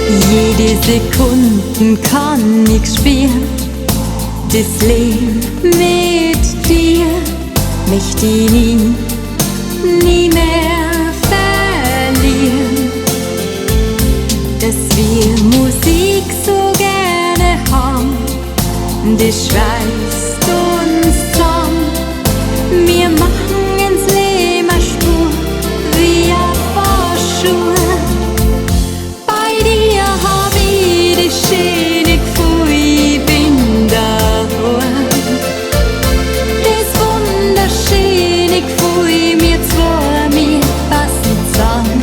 Jede Sekunde kann ich spüren, das Leben mit dir möchte ich nie mehr verlieren. Dass wir Musik so gerne haben, das schweißt uns zusammen. Wir machen ins Leben eine Spur wie ein paar Schuhe. Bei dir hab ich die schöne Gefühl, ich bin daheim. Das wunderschöne Gefühl, wir zwei, wir passen zusammen.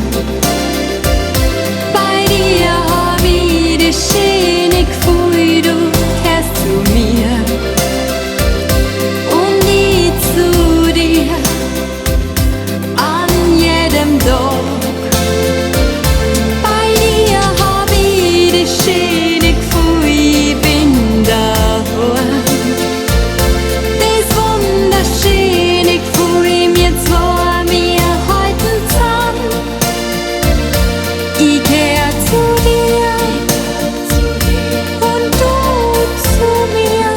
Bei dir hab ich die schöne Gefühl, du gehörst zu mir und ich zu dir an jedem Tag. Bei dir hab ich die schöne Gefühl, ich bin daheim. Das wunderschöne Gefühl, wir zwei, wir halten zusammen. Ich gehör zu dir und du zu mir.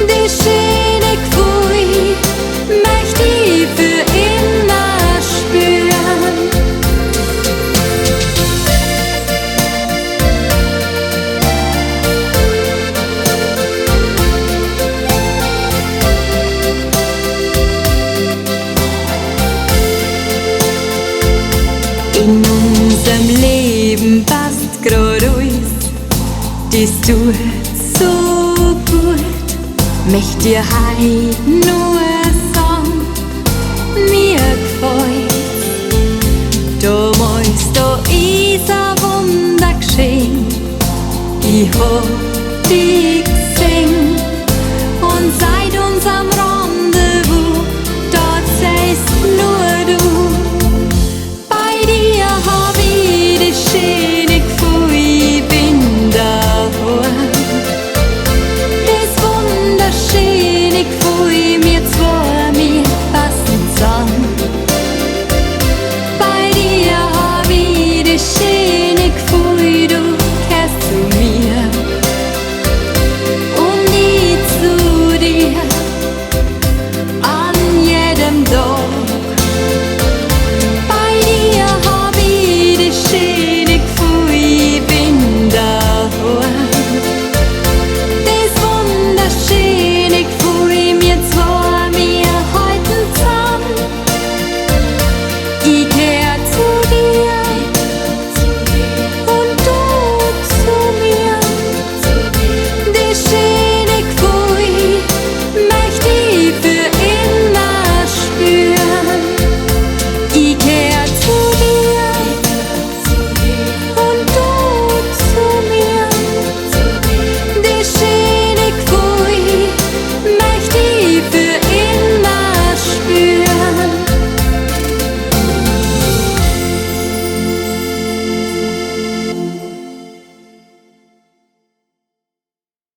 Das schöne Gefühl möchte ich für immer spüren. In unserem Leben passt grad alles, das tut so gut. Möcht dir heut nur sagen, mir gefällt's. Damals, da ist ein Wunder geschehen. Ich hab